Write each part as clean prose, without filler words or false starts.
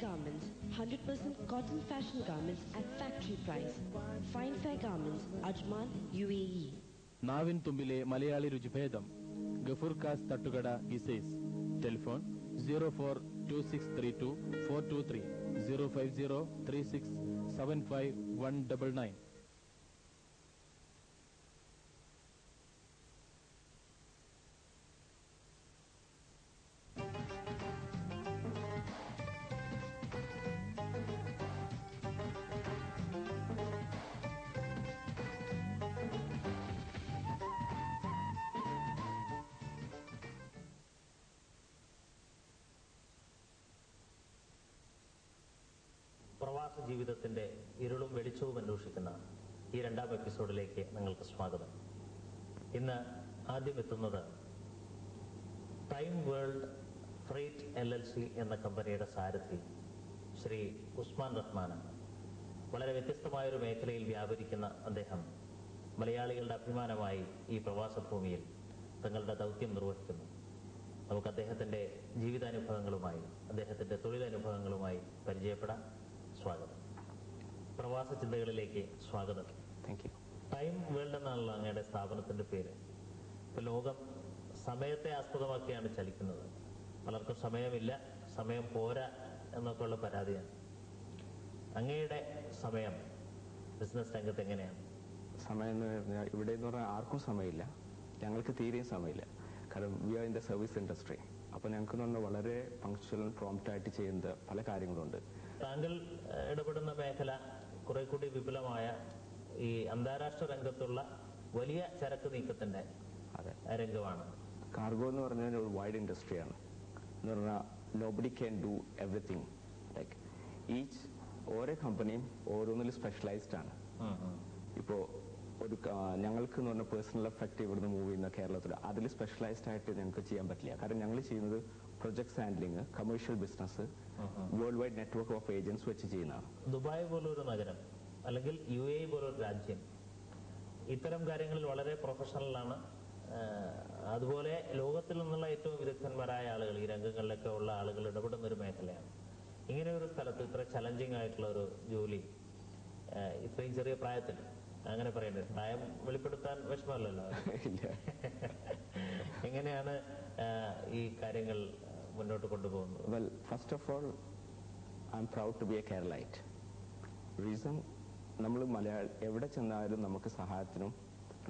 Garments, 100% cotton fashion garments at factory price. Fine Fair Garments, Ajman, UAE. നാവിൻ തുമ്പിലെ മലയാളി രുചിഭേദം ഗഫൂർ കാസ് തട്ടുകട ഗിസൈസ്. Telephone 0426324223 05036751199. പ്രവാസ ജീവിതത്തിന്റെ ഇരുളും വെളിച്ചവും അന്വേഷിക്കുന്ന ഈ രണ്ടാം എപ്പിസോഡിലേക്ക് നിങ്ങൾക്ക് സ്വാഗതം. ഇന്ന് ആദ്യം എത്തുന്നത് ടൈം വേൾഡ് ഫ്രൈറ്റ് LLC എന്ന കമ്പനിയുടെ സാരഥി ശ്രീ ഉസ്മാൻ റഹ്മാനാണ്. വളരെ വ്യത്യസ്തമായൊരു മേഖലയിൽ വ്യാപരിക്കുന്ന അദ്ദേഹം മലയാളികളുടെ അഭിമാനമായി ഈ പ്രവാസ ഭൂമിയിൽ തങ്ങളുടെ ദൗത്യം നിർവഹിക്കുന്നു. നമുക്ക് അദ്ദേഹത്തിന്റെ ജീവിതാനുഭവങ്ങളുമായി അദ്ദേഹത്തിന്റെ തൊഴിലനുഭവങ്ങളുമായി പരിചയപ്പെടാം. സ്വാഗതം. പ്രവാസ ചിന്തകളിലേക്ക് സ്വാഗതം. Thank you. ടൈം വേൾഡ് എന്നാണല്ലോ അങ്ങയുടെ സ്ഥാപനത്തിന്റെ പേര്. ഇപ്പൊ ലോകം സമയത്തെ ആസ്പദമാക്കിയാണ് ചലിക്കുന്നത്. പലർക്കും സമയമില്ല, സമയം പോരാ എന്നൊക്കെ ഉള്ള പരാതിയാണ്. അങ്ങയുടെ സമയം ബിസിനസ് രംഗത്ത് എങ്ങനെയാണ്? സമയം എന്ന് പറഞ്ഞാൽ ഇവിടെ എന്ന് പറഞ്ഞാൽ ആർക്കും സമയമില്ല, ഞങ്ങൾക്ക് തീരെയും സമയമില്ല. കാരണം we are in the service industry. അപ്പോൾ ഞങ്ങൾക്ക് പറഞ്ഞാൽ വളരെ പങ്ക്ച്വൽ പ്രോംപ്റ്റ് ആയിട്ട് ചെയ്യുന്ന പല കാര്യങ്ങളുണ്ട്. താങ്കൾ ഇടപെടുന്ന മേഖല കുറെ കൂടി വിപുലമായ ഈ അന്താരാഷ്ട്ര രംഗത്തുള്ള വലിയ ചരക്ക് നീക്കത്തിന്റെ രംഗമാണ്. കാർഗോ എന്ന് പറഞ്ഞാൽ ഒരു വൈഡ് ഇൻഡസ്ട്രിയാണ്. എന്ന് പറഞ്ഞാൽ nobody can do everything. Like each ഓരോ കമ്പനിയും ഓരോന്നിൽ സ്പെഷ്യലൈസ്ഡ് ആണ്. ഇപ്പോൾ ഒരു ഞങ്ങൾക്ക് എന്ന് പറഞ്ഞാൽ പേഴ്സണൽ എഫക്റ്റ് ഇവിടുന്ന് മൂവ് ചെയ്യുന്ന കേരളത്തിൽ അതിൽ സ്പെഷ്യലൈസ്ഡ് ആയിട്ട് ഞങ്ങൾക്ക് ചെയ്യാൻ പറ്റില്ല. കാരണം ഞങ്ങൾ ചെയ്യുന്നത് projects handling, commercial business, world wide network of agents വെച്ച് ചെയ്യുന്നതാണ്. ദുബായ് പോലൊരു നഗരം അല്ലെങ്കിൽ UAE പോലൊരു രാജ്യം ഇത്തരം കാര്യങ്ങളിൽ വളരെ പ്രൊഫഷണലാണ്. അതുപോലെ ലോകത്തിൽ നിന്നുള്ള ഏറ്റവും വിദഗ്ധന്മാരായ ആളുകൾ, ഈ രംഗങ്ങളിലൊക്കെ ഉള്ള ആളുകൾ ഇടപെടുന്ന ഒരു മേഖലയാണ്. ഇങ്ങനെ ഒരു സ്ഥലത്ത് ഇത്ര ചലഞ്ചിങ് ആയിട്ടുള്ള ഒരു ജോലി ഇത്രയും ചെറിയ പ്രായത്തിൽ, അങ്ങനെ പറയേണ്ടത്, പ്രായം വെളിപ്പെടുത്താൻ വിഷമമല്ലല്ലോ, എങ്ങനെയാണ് ഈ കാര്യങ്ങൾ മുന്നോട്ട് കൊണ്ടുപോകുന്നത്? Well, first of all I am proud to be a Keralite. Reason, നമ്മൾ എവിടെ ചെന്നാലും നമുക്ക് സഹായത്തിനും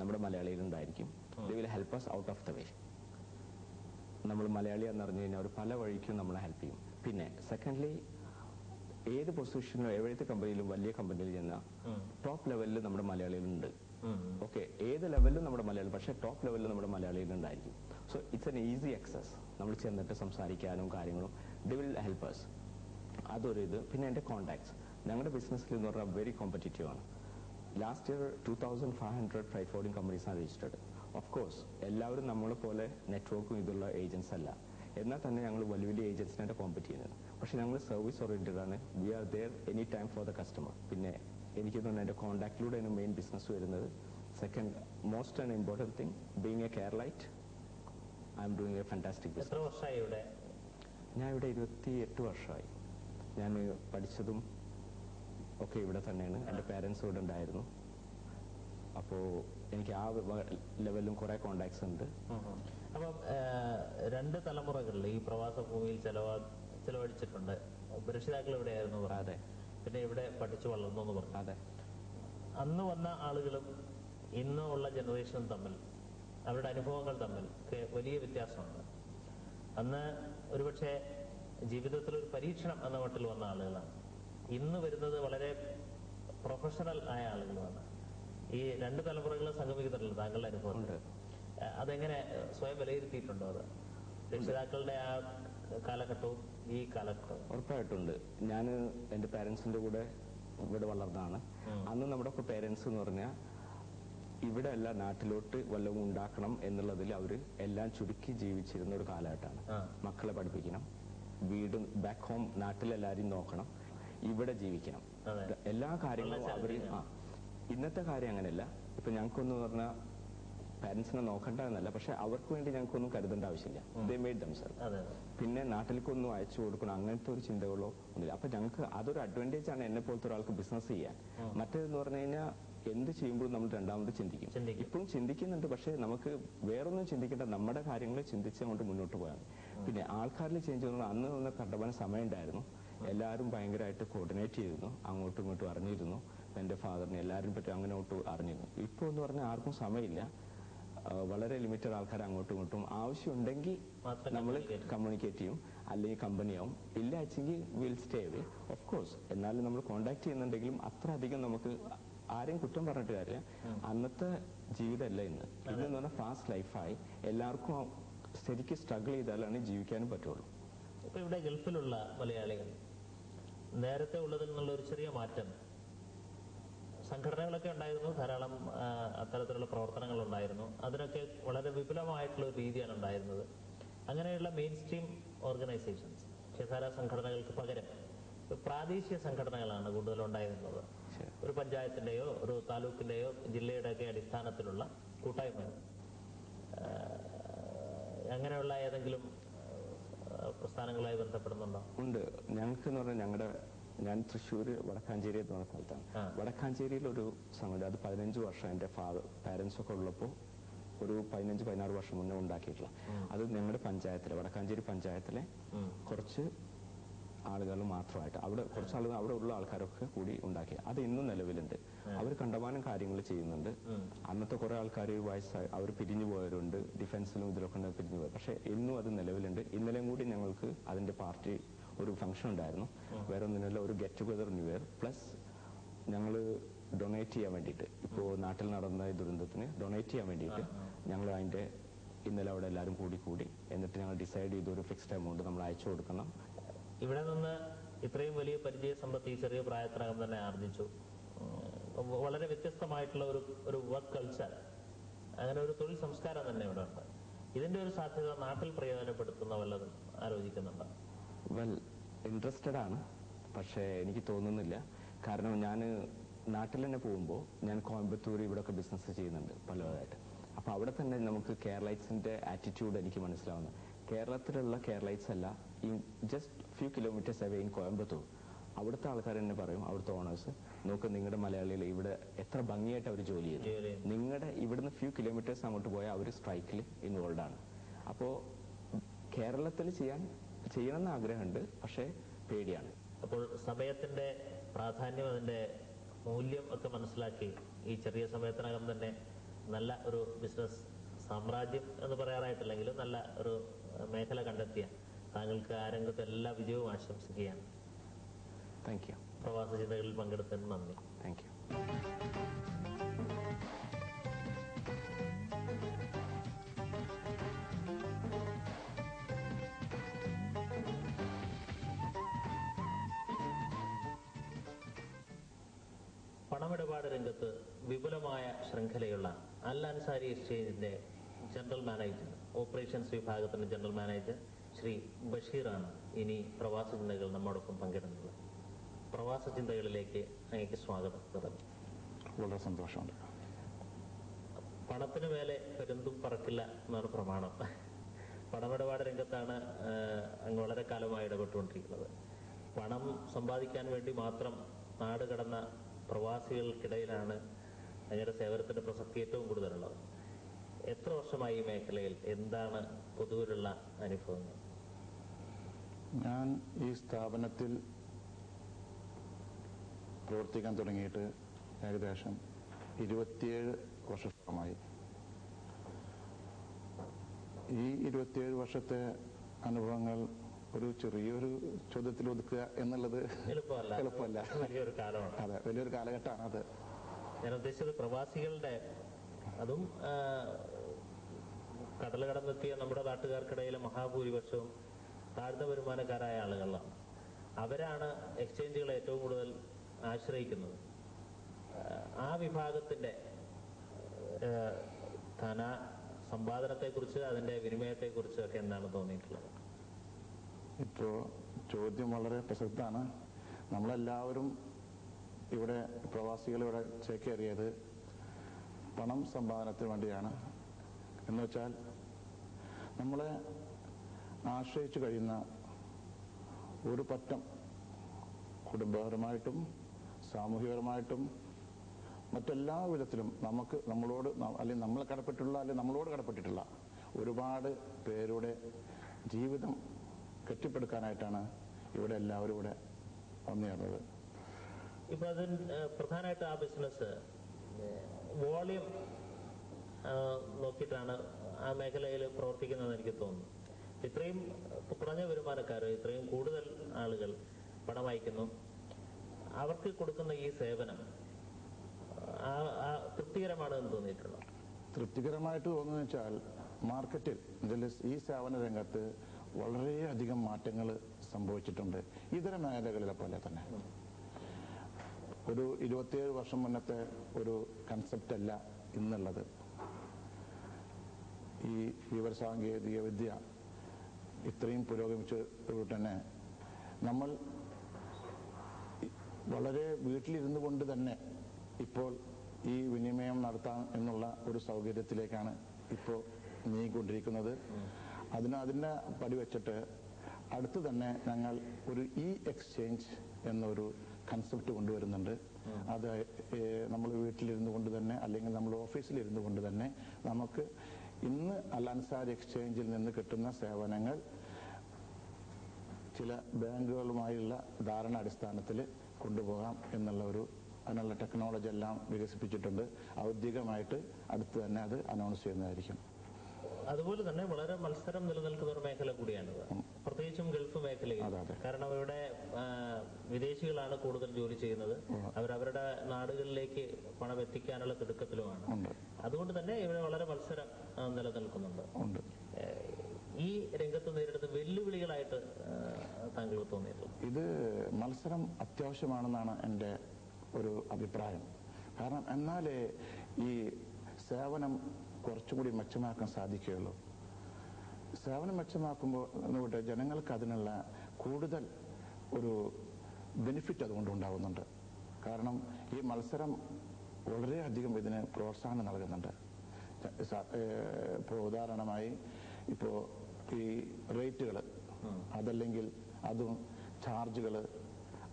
നമ്മുടെ മലയാളികളുണ്ടായിരിക്കും. They will help us out of the way. നമ്മൾ മലയാളി എന്ന് പറഞ്ഞു കഴിഞ്ഞാൽ അവർ പല വഴിക്കും നമ്മളെ ഹെൽപ്പ് ചെയ്യും. പിന്നെ സെക്കൻഡ്ലി, ഏത് പൊസിഷനിലും ഏത് കമ്പനിയിലും വലിയ കമ്പനിയിൽ ചെന്നാൽ ടോപ്പ് ലെവലിൽ നമ്മുടെ മലയാളികളുണ്ട്. ഓക്കെ, ഏത് ലെവലിലും നമ്മുടെ മലയാളി, പക്ഷേ ടോപ്പ് ലെവലിൽ നമ്മുടെ മലയാളികളുണ്ടായിരിക്കും. So it's an easy access. നമ്മൾ ചെന്നിട്ട് സംസാരിക്കാനും കാര്യങ്ങളും ദേ വിൽ ഹെൽപ്പ് അസ്. അതൊരു ഇത്. പിന്നെ എൻ്റെ കോണ്ടാക്ട്സ്, ഞങ്ങളുടെ ബിസിനസ്സിൽ എന്ന് പറഞ്ഞാൽ വെരി കോമ്പറ്റീറ്റീവ് ആണ്. ലാസ്റ്റ് ഇയർ 2500 ഫ്രൈറ്റ് ഫോർവേഡിംഗ് കമ്പനീസാണ് രജിസ്റ്റേർഡ്. ഓഫ് കോഴ്സ് എല്ലാവരും നമ്മളെ പോലെ നെറ്റ്വർക്കും ഇതുള്ള ഏജൻസ് അല്ല. എന്നാൽ തന്നെ ഞങ്ങൾ വലിയ വലിയ ഏജൻസിനായിട്ട് കോമ്പറ്റ് ചെയ്യുന്നത്. പക്ഷേ ഞങ്ങൾ സർവീസ് ഓറിയന്റഡ് ആണ്. We are there any time for the customer. പിന്നെ എനിക്ക് തോന്നുന്നു എൻ്റെ കോൺടാക്റ്റിലൂടെയാണ് മെയിൻ ബിസിനസ് വരുന്നത്. Second most and important thing, being a Keralite, I am doing a fantastic business. എത്ര വർഷമായി ഇവിടെ? ഞാൻ ഇവിടെ 28 വർഷമായി. ഞാൻ പഠിച്ചതും ഒക്കെ ഇവിടെ തന്നെയാണ്. എൻ്റെ പേരൻസ് ഇവിടെ ഉണ്ടായിരുന്നു. അപ്പോൾ എനിക്ക് ആ ലെവലിലും കുറെ കോണ്ടാക്ട്സ് ഉണ്ട്. അപ്പം രണ്ട് തലമുറകളിൽ ഈ പ്രവാസ ഭൂമിയിൽ ചെലവഴിച്ചിട്ടുണ്ട്. രക്ഷിതാക്കൾ എവിടെയായിരുന്നു? അതെ. പിന്നെ ഇവിടെ പഠിച്ചു വളർന്നു എന്ന് പറഞ്ഞു. അതെ. അന്ന് വന്ന ആളുകളും ഇന്ന് ഉള്ള ജനറേഷനും തമ്മിൽ, അവരുടെ അനുഭവങ്ങൾ തമ്മിൽ വലിയ വ്യത്യാസമുണ്ട്. അന്ന് ഒരുപക്ഷെ ജീവിതത്തിൽ ഒരു പരീക്ഷണം എന്ന മട്ടിൽ വന്ന ആളുകളാണ്. ഇന്ന് വരുന്നത് വളരെ പ്രൊഫഷണൽ ആയ ആളുകളുമാണ്. ഈ രണ്ട് തലമുറകളും സംഗമിക്കുന്നുണ്ടല്ലോ താങ്കളുടെ അനുഭവം. അതെങ്ങനെ സ്വയം വിലയിരുത്തിയിട്ടുണ്ടോ? അത് രക്ഷിതാക്കളുടെ ആ കാലഘട്ടവും ഈ കാലഘട്ടവും? ഉറപ്പായിട്ടുണ്ട്. ഞാൻ എൻ്റെ പാരൻസിന്റെ കൂടെ ഇവിടെ വളർന്നതാണ്. അന്ന് നമ്മുടെ പേരൻസ് എന്ന് പറഞ്ഞാൽ ഇവിടെ അല്ല, നാട്ടിലോട്ട് വല്ലതും ഉണ്ടാക്കണം എന്നുള്ളതിൽ അവർ എല്ലാം ചുരുക്കി ജീവിച്ചിരുന്ന ഒരു കാലഘട്ടമാണ്. മക്കളെ പഠിപ്പിക്കണം, വീട് ബാക്ക് ഹോം നാട്ടിലെല്ലാവരും നോക്കണം, ഇവിടെ ജീവിക്കണം, എല്ലാ കാര്യങ്ങളും അവർ. ഇന്നത്തെ കാര്യം അങ്ങനെയല്ല. ഇപ്പൊ ഞങ്ങൾക്കൊന്ന് പറഞ്ഞാൽ പാരന്റ്സിനെ നോക്കണ്ട എന്നല്ല, പക്ഷെ അവർക്ക് വേണ്ടി ഞങ്ങൾക്കൊന്നും കരുതേണ്ട ആവശ്യമില്ല. They made themself. അതെ. പിന്നെ നാട്ടിലേക്കൊന്നും അയച്ചു കൊടുക്കണം അങ്ങനത്തെ ഒരു ചിന്തകളോ ഒന്നുമില്ല. അപ്പൊ ഞങ്ങൾക്ക് അതൊരു അഡ്വാൻറ്റേജ് ആണ് എന്നെ പോലത്തെ ഒരാൾക്ക് ബിസിനസ് ചെയ്യാൻ. മറ്റേതെന്ന് പറഞ്ഞു കഴിഞ്ഞാൽ എന്ത് ചെയ്യുമ്പോഴും നമ്മൾ രണ്ടാമത് ചിന്തിക്കും. ഇപ്പോഴും ചിന്തിക്കുന്നുണ്ട്, പക്ഷെ നമുക്ക് വേറൊന്നും ചിന്തിക്കേണ്ട, നമ്മുടെ കാര്യങ്ങൾ ചിന്തിച്ച് അങ്ങോട്ട് മുന്നോട്ട് പോയാൽ. പിന്നെ ആൾക്കാരിൽ ചേഞ്ച് ചെയ്യുന്നത് അന്ന് ഒന്ന് കണ്ടമാനം സമയം ഉണ്ടായിരുന്നു. എല്ലാവരും ഭയങ്കരമായിട്ട് കോർഡിനേറ്റ് ചെയ്തിരുന്നു, അങ്ങോട്ടും ഇങ്ങോട്ടും അറിഞ്ഞിരുന്നു. എന്റെ ഫാദറിനെ എല്ലാവരും പറ്റി അങ്ങോട്ട് അറിഞ്ഞിരുന്നു. ഇപ്പോൾ എന്ന് പറഞ്ഞാൽ ആർക്കും സമയമില്ല. വളരെ ലിമിറ്റഡ് ആൾക്കാർ അങ്ങോട്ടും ഇങ്ങോട്ടും ആവശ്യമുണ്ടെങ്കിൽ നമ്മൾ കമ്മ്യൂണിക്കേറ്റ് ചെയ്യും, അല്ലെങ്കിൽ കമ്പനിയാവും. ഇല്ല വെച്ചെങ്കിൽ will stay away of course. എന്നാലും നമ്മൾ കോണ്ടാക്ട് ചെയ്യുന്നുണ്ടെങ്കിലും അത്ര അധികം നമുക്ക് ആരെയും കുറ്റം പറഞ്ഞിട്ട് കാര്യമില്ല. അന്നത്തെ ജീവിതമല്ല ഇന്ന്. ഇന്ന് പറഞ്ഞാൽ ഫാസ്റ്റ് ലൈഫായി. എല്ലാവർക്കും ശരിക്കും സ്ട്രഗിൾ ചെയ്താലാണ് ജീവിക്കാനും പറ്റുള്ളൂ. ഇപ്പൊ ഇവിടെ ഗൾഫിലുള്ള മലയാളികൾ നേരത്തെ ഉള്ളതിൽ നിന്നുള്ള ഒരു ചെറിയ മാറ്റം, സംഘടനകളൊക്കെ ഉണ്ടായിരുന്നു, ധാരാളം അത്തരത്തിലുള്ള പ്രവർത്തനങ്ങൾ ഉണ്ടായിരുന്നു. അതിനൊക്കെ വളരെ വിപുലമായിട്ടുള്ള ഒരു രീതിയാണ് ഉണ്ടായിരുന്നത്. അങ്ങനെയുള്ള മെയിൻ സ്ട്രീം ഓർഗനൈസേഷൻസ്, മുഖ്യധാരാ സംഘടനകൾക്ക് പകരം പ്രാദേശിക സംഘടനകളാണ് കൂടുതലുണ്ടായിരുന്നത്. ഒരു പഞ്ചായത്തിന്റെയോ ഒരു താലൂക്കിന്റെയോ ജില്ലയുടെയൊക്കെ അടിസ്ഥാനത്തിലുള്ള കൂട്ടായ്മകൾ. അങ്ങനെയുള്ള ഏതെങ്കിലും പ്രസ്ഥാനങ്ങളുമായി ബന്ധപ്പെടുന്നുണ്ടോ? ഉണ്ട്. ഞങ്ങൾക്ക് എന്ന് പറഞ്ഞാൽ ഞാൻ തൃശ്ശൂർ വടക്കാഞ്ചേരി എന്ന് പറഞ്ഞ സ്ഥലത്താണ്. വടക്കാഞ്ചേരിയിൽ ഒരു സംഘടന, അത് 15 വർഷം എൻ്റെ പാരന്റ്സ് ഒക്കെ ഉള്ളപ്പോൾ ഒരു 15-16 വർഷം മുന്നേ ഉണ്ടാക്കിയിട്ടുള്ള. അത് ഞങ്ങളുടെ പഞ്ചായത്തിലെ, വടക്കാഞ്ചേരി പഞ്ചായത്തിലെ കുറച്ച് ആളുകൾ മാത്രമായിട്ട്, അവിടെ കുറച്ച് ആളുകൾ അവിടെ ഉള്ള ആൾക്കാരൊക്കെ കൂടി ഉണ്ടാക്കി. അത് ഇന്നും നിലവിലുണ്ട്. അവർ കണ്ടമാനം കാര്യങ്ങൾ ചെയ്യുന്നുണ്ട്. അന്നത്തെ കുറെ ആൾക്കാർ വയസ്സായി അവർ പിരിഞ്ഞു പോയവരുണ്ട്, ഡിഫൻസിലും ഇതിലൊക്കെ പിരിഞ്ഞു പോയത്. പക്ഷെ ഇന്നും അത് നിലവിലുണ്ട്. ഇന്നലെയും കൂടി ഞങ്ങൾക്ക് അതിന്റെ പാർട്ടി ഒരു ഫംഗ്ഷൻ ഉണ്ടായിരുന്നു. വേറെ ഒന്നിനല്ല, ഒരു get together new year plus ഞങ്ങൾ ഡൊണേറ്റ് ചെയ്യാൻ വേണ്ടിയിട്ട്, ഇപ്പോൾ നാട്ടിൽ നടന്ന ഈ ദുരന്തത്തിന് ഡൊണേറ്റ് ചെയ്യാൻ വേണ്ടിയിട്ട് ഞങ്ങൾ അതിന്റെ ഇന്നലെ അവിടെ എല്ലാവരും കൂടി എന്നിട്ട് ഞങ്ങൾ ഡിസൈഡ് ചെയ്ത ഒരു ഫിക്സ്ഡ് എമൗണ്ട് നമ്മൾ അയച്ചു കൊടുക്കണം. ഇവിടെ നിന്ന് ഇത്രയും വലിയ പരിചയ സമ്പത്ത് ഈ ചെറിയ പ്രായത്തിനകം തന്നെ ആർജിച്ചു. വളരെ വ്യത്യസ്തമായിട്ടുള്ള ഒരു വർക്ക് കൾച്ചർ, അങ്ങനെ ഒരു തൊഴിൽ സംസ്കാരം തന്നെ ഇവിടെ ഉണ്ട്. ഇതിന്റെ ഒരു സാധ്യത നാട്ടിൽ പ്രയോജനപ്പെടുത്തുന്ന വല്ലതും ആലോചിക്കുന്നുണ്ടോ? വെൽ, ഇൻട്രസ്റ്റഡ് ആണ്, പക്ഷേ എനിക്ക് തോന്നുന്നില്ല. കാരണം ഞാൻ നാട്ടിൽ തന്നെ പോകുമ്പോൾ ഞാൻ കോയമ്പത്തൂർ ഇവിടെയൊക്കെ ബിസിനസ് ചെയ്യുന്നുണ്ട് പലതായിട്ട്. അപ്പൊ അവിടെ തന്നെ നമുക്ക് കേരളൈറ്റ്സിന്റെ ആറ്റിറ്റ്യൂഡ് എനിക്ക് മനസ്സിലാവുന്നു. കേരളത്തിലുള്ള കേരളൈറ്റ്സ് അല്ല, ഈ just few kilometres away in Coimbatore, അവിടുത്തെ ആൾക്കാർ തന്നെ പറയും, അവിടുത്തെ ഓണേഴ്സ്, നോക്ക് നിങ്ങളുടെ മലയാളികൾ ഇവിടെ എത്ര ഭംഗിയായിട്ട് അവർ ജോലി ചെയ്യുന്നു. നിങ്ങളുടെ ഇവിടുന്ന് ഫ്യൂ കിലോമീറ്റേഴ്സ് അങ്ങോട്ട് പോയാൽ അവർ സ്ട്രൈക്കിൽ ഇൻവോൾവ് ആണ്. അപ്പോൾ കേരളത്തിൽ ചെയ്യണമെന്ന് ആഗ്രഹമുണ്ട്, പക്ഷേ പേടിയാണ്. അപ്പോൾ സമയത്തിന്റെ പ്രാധാന്യം, അതിന്റെ മൂല്യം ഒക്കെ മനസ്സിലാക്കി ഈ ചെറിയ സമയത്തിനകം തന്നെ നല്ല ഒരു ബിസിനസ് സാമ്രാജ്യം എന്ന് പറയാറായിട്ടില്ലെങ്കിലും നല്ല ഒരു മേഖല കണ്ടെത്തിയ താങ്കൾക്ക് ആ രംഗത്ത് എല്ലാ വിജയവും ആശംസിക്കുകയാണ്. Thank you. പ്രവാസ ചിന്തകളിൽ പങ്കെടുത്തതിന് നന്ദി. Thank you. പണമിടപാട് രംഗത്ത് വിപുലമായ ശൃംഖലയുള്ള അൽ അൻസാരി എക്സ്ചേഞ്ചിന്റെ ജനറൽ മാനേജർ, ഓപ്പറേഷൻസ് വിഭാഗത്തിന്റെ ജനറൽ മാനേജർ ശ്രീ ബഷീറാണ് ഇനി പ്രവാസ ചിന്തകൾ നമ്മോടൊപ്പം പങ്കിടുന്നത്. പ്രവാസ ചിന്തകളിലേക്ക് അങ്ങേക്ക് സ്വാഗതം. വളരെ സന്തോഷമുണ്ട്. പണത്തിന് മേലെ പെരുന്തും പറക്കില്ല എന്നാണ് പ്രമാണം. പണമിടപാട് രംഗത്താണ് അങ്ങ് വളരെ കാലമായി ഇടപെട്ടുകൊണ്ടിരിക്കുന്നത്. പണം സമ്പാദിക്കാൻ വേണ്ടി മാത്രം നാട് കടന്ന പ്രവാസികൾക്കിടയിലാണ് അങ്ങയുടെ സേവനത്തിന്റെ പ്രസക്തി ഏറ്റവും കൂടുതലുള്ളത്. എത്ര വർഷമായി ഈ മേഖലയിൽ? എന്താണ് പൊതുവിലുള്ള അനുഭവങ്ങൾ? ഞാൻ ഈ സ്ഥാപനത്തിൽ പ്രവർത്തിക്കാൻ തുടങ്ങിയിട്ട് ഏകദേശം 27 വർഷത്തോളമായി. ഈ 27 വർഷത്തെ അനുഭവങ്ങൾ ഒരു ചെറിയൊരു ചോദ്യത്തിൽ ഒതുക്കുക എന്നുള്ളത് എളുപ്പമല്ല. വലിയൊരു കാലമാണ്. അതെ, വലിയൊരു കാലഘട്ടമാണ് അത്. ഞാൻ ഉദ്ദേശിച്ചത് പ്രവാസികളുടെ, അതും കടൽ കടന്നെത്തിയ നമ്മുടെ നാട്ടുകാർക്കിടയിലെ മഹാഭൂരിപക്ഷവും താഴ്ന്ന വരുമാനക്കാരായ ആളുകളാണ്. അവരാണ് എക്സ്ചേഞ്ചുകളെ ഏറ്റവും കൂടുതൽ ആശ്രയിക്കുന്നത്. ആ വിഭാഗത്തിന്റെ ധന സമ്പാദനത്തെക്കുറിച്ച്, അതിന്റെ വിനിമയത്തെക്കുറിച്ച് ഒക്കെ എന്താണ് തോന്നിയിട്ടുള്ളത്? ഇപ്പോൾ ചോദ്യം വളരെ പ്രസക്തമാണ്. നമ്മളെല്ലാവരും ഇവിടെ പ്രവാസികൾ ഇവിടെ ചേക്കേറിയത് പണം സമ്പാദനത്തിന് വേണ്ടിയാണ്. എന്ന് വെച്ചാൽ നമ്മളെ ആശ്രയിച്ചു കഴിയുന്ന ഒരു പറ്റം കുടുംബപരമായിട്ടും സാമൂഹികപരമായിട്ടും മറ്റെല്ലാ വിധത്തിലും നമ്മളോട് അല്ലെങ്കിൽ നമ്മളെ കടപ്പെട്ടുള്ള അല്ലെങ്കിൽ നമ്മളോട് കടപ്പെട്ടിട്ടുള്ള ഒരുപാട് പേരുടെ ജീവിതം കെട്ടിപ്പടുക്കാനായിട്ടാണ് ഇവിടെ എല്ലാവരും ഇവിടെ വന്നുചേർന്നത്. ഇപ്പൊ അതിന് പ്രധാനമായിട്ട് ആ ബിസിനസ് വോളിയം നോക്കിയിട്ടാണ് ആ മേഖലയിൽ പ്രവർത്തിക്കുന്നതെന്ന് എനിക്ക് തോന്നുന്നു. ഇത്രയും കുറഞ്ഞ വരുമാനക്കാർ, ഇത്രയും കൂടുതൽ ആളുകൾ പണം അയക്കുന്നു, അവർക്ക് കൊടുക്കുന്ന ഈ സേവനം തൃപ്തികരമാണ് എന്ന് തോന്നിയിട്ടുണ്ടോ? തൃപ്തികരമായിട്ട് തോന്നുന്നത് വെച്ചാൽ മാർക്കറ്റിൽ ഈ സേവന രംഗത്ത് വളരെയധികം മാറ്റങ്ങൾ സംഭവിച്ചിട്ടുണ്ട്. ഇതര മേഖലകളിലെ പോലെ തന്നെ ഒരു 27 വർഷം മുന്നത്തെ ഒരു കൺസെപ്റ്റ് അല്ല ഇന്നുള്ളത്. ഈ വിവരസാങ്കേതിക വിദ്യ ഇത്രയും പുരോഗമിച്ചതുകൊണ്ട് തന്നെ നമ്മൾ വളരെ വീട്ടിലിരുന്നു കൊണ്ട് തന്നെ ഇപ്പോൾ ഈ വിനിമയം നടത്താം എന്നുള്ള ഒരു സൗകര്യത്തിലേക്കാണ് ഇപ്പോൾ നീങ്ങിക്കൊണ്ടിരിക്കുന്നത്. അതിന്റെ പടി വെച്ചിട്ട് അടുത്ത് തന്നെ ഞങ്ങൾ ഒരു എക്സ്ചേഞ്ച് എന്നൊരു കൺസെപ്റ്റ് കൊണ്ടുവരുന്നുണ്ട്. അത് നമ്മൾ വീട്ടിലിരുന്നു കൊണ്ട് തന്നെ അല്ലെങ്കിൽ നമ്മൾ ഓഫീസിലിരുന്നു കൊണ്ട് തന്നെ നമുക്ക് ഇന്ന് അൽ അൻസാരി എക്സ്ചേഞ്ചിൽ നിന്ന് കിട്ടുന്ന സേവനങ്ങൾ ചില ബാങ്കുകളുമായുള്ള ധാരണാടിസ്ഥാനത്തിൽ കൊണ്ടുപോകാം എന്നുള്ള അതിനുള്ള ടെക്നോളജി എല്ലാം വികസിപ്പിച്ചിട്ടുണ്ട്. ഔദ്യോഗികമായിട്ട് അടുത്ത് തന്നെ അത് അനൗൺസ് ചെയ്യുന്നതായിരിക്കും. അതുപോലെ തന്നെ വളരെ മത്സരം നിലനിൽക്കുന്ന ഒരു മേഖല കൂടിയാണിത്, പ്രത്യേകിച്ചും ഗൾഫ് മേഖലയിൽ. കാരണം ഇവിടെ വിദേശികളാണ് കൂടുതൽ ജോലി ചെയ്യുന്നത്. അവരവരുടെ നാടുകളിലേക്ക് പണം എത്തിക്കാനുള്ള തിടുക്കത്തിലുമാണ്. അതുകൊണ്ട് തന്നെ ഇവിടെ വളരെ മത്സരം നിലനിൽക്കുന്നുണ്ട്. ഈ രംഗത്ത് നേരിടുന്ന വെല്ലുവിളികളായിട്ട് താങ്കൾക്ക് തോന്നിയിട്ടുള്ളത്? ഇത് മത്സരം അത്യാവശ്യമാണെന്നാണ് എൻ്റെ ഒരു അഭിപ്രായം. കാരണം എന്നാലേ ഈ സേവനം കുറച്ചുകൂടി മെച്ചമാക്കാൻ സാധിക്കുകയുള്ളൂ. സേവനം മെച്ചമാക്കുമ്പോൾ ജനങ്ങൾക്ക് അതിനുള്ള കൂടുതൽ ഒരു ബെനിഫിറ്റ് അതുകൊണ്ട് ഉണ്ടാകുന്നുണ്ട്. കാരണം ഈ മത്സരം വളരെയധികം ഇതിന് പ്രോത്സാഹനം നൽകുന്നുണ്ട്. ഇപ്പോൾ ഉദാഹരണമായി ഇപ്പോൾ ഈ റേറ്റുകൾ, അതല്ലെങ്കിൽ അതും ചാർജുകൾ,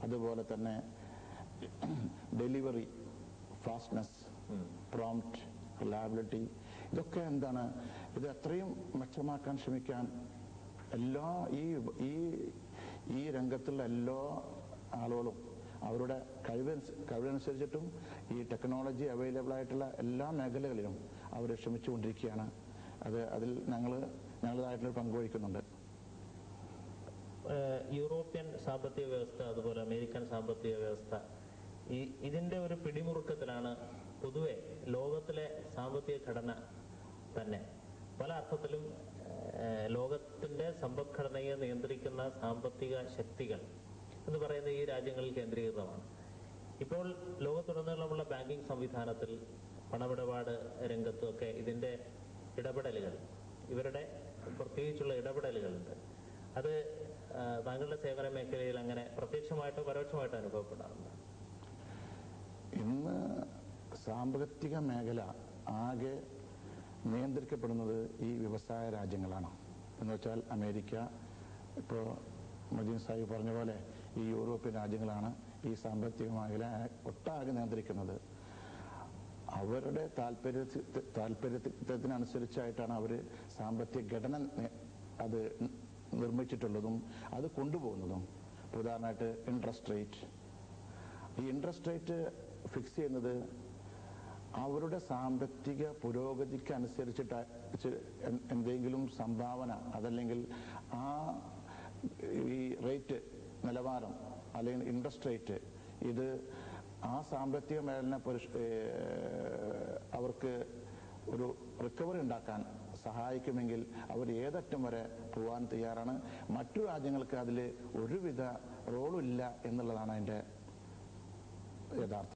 അതുപോലെ തന്നെ ഡെലിവറി ഫാസ്റ്റ്നെസ്, പ്രോംപ്റ്റ്, റിലയബിലിറ്റി, ഇതൊക്കെ എന്താണ്, ഇത് എത്രയും മെച്ചമാക്കാൻ ശ്രമിക്കാൻ ഈ രംഗത്തുള്ള എല്ലാ ആളുകളും അവരുടെ കഴിവനുസരിച്ചിട്ടും ഈ ടെക്നോളജി അവൈലബിൾ ആയിട്ടുള്ള എല്ലാ മേഖലകളിലും അവർ ശ്രമിച്ചുകൊണ്ടിരിക്കുകയാണ്. അതിൽ ഞങ്ങളതായിട്ടുള്ള പങ്കുവഹിക്കുന്നുണ്ട്. യൂറോപ്യൻ സാമ്പത്തിക വ്യവസ്ഥ, അതുപോലെ അമേരിക്കൻ സാമ്പത്തിക വ്യവസ്ഥ, ഇതിന്റെ ഒരു പിടിമുറുക്കത്തിലാണ് പൊതുവെ ലോകത്തിലെ സാമ്പത്തിക ഘടന തന്നെ. പല അർത്ഥത്തിലും ലോകത്തിന്റെ സമ്പദ്ഘടനയെ നിയന്ത്രിക്കുന്ന സാമ്പത്തിക ശക്തികൾ എന്ന് പറയുന്ന ഈ രാജ്യങ്ങളിൽ കേന്ദ്രീകൃതമാണ്. ഇപ്പോൾ ലോകത്തുടനീളമുള്ള ബാങ്കിംഗ് സംവിധാനത്തിൽ, പണമിടപാട് രംഗത്തുമൊക്കെ ഇതിന്റെ ഇടപെടലുകൾ, ഇവരുടെ പ്രത്യേകിച്ചുള്ള ഇടപെടലുകളുണ്ട്. അത് താങ്കളുടെ സേവന മേഖലയിൽ അങ്ങനെ പ്രത്യക്ഷമായിട്ടോ പരോക്ഷമായിട്ടോ അനുഭവപ്പെടാറുണ്ട്? ഇന്ന് സാമ്പത്തിക മേഖല ആകെ നിയന്ത്രിക്കപ്പെടുന്നത് ഈ വ്യവസായ രാജ്യങ്ങളാണ്. എന്ന് വെച്ചാൽ അമേരിക്ക, ഇപ്പോൾ മദീൻ സാഹിബ് പറഞ്ഞ പോലെ ഈ യൂറോപ്യൻ രാജ്യങ്ങളാണ് ഈ സാമ്പത്തിക മേഖല ഒട്ടാകെ നിയന്ത്രിക്കുന്നത്. അവരുടെ താല്പര്യത്തിനനുസരിച്ചായിട്ടാണ് അവർ സാമ്പത്തിക ഘടന അത് നിർമ്മിച്ചിട്ടുള്ളതും അത് കൊണ്ടുപോകുന്നതും. ഉദാഹരണമായിട്ട് ഇൻട്രസ്റ്റ് റേറ്റ്. ഈ ഇൻട്രസ്റ്റ് റേറ്റ് ഫിക്സ് ചെയ്യുന്നത് അവരുടെ സാമ്പത്തിക പുരോഗതിക്ക് അനുസരിച്ചിട്ട് എന്തെങ്കിലും സംഭാവന, അതല്ലെങ്കിൽ ഈ റേറ്റ് നിലവാരം അല്ലെങ്കിൽ ഇൻട്രസ്റ്റ് റേറ്റ്, ഇത് ആ സാമ്പത്തിക മേഖല അവർക്ക് ഒരു റിക്കവറി ഉണ്ടാക്കാൻ സഹായിക്കുമെങ്കിൽ അവർ ഏതറ്റം വരെ പോകാൻ തയ്യാറാണ്. മറ്റു രാജ്യങ്ങൾക്ക് അതിൽ ഒരുവിധ റോളുമില്ല എന്നുള്ളതാണ് അതിൻ്റെ യഥാർത്ഥം.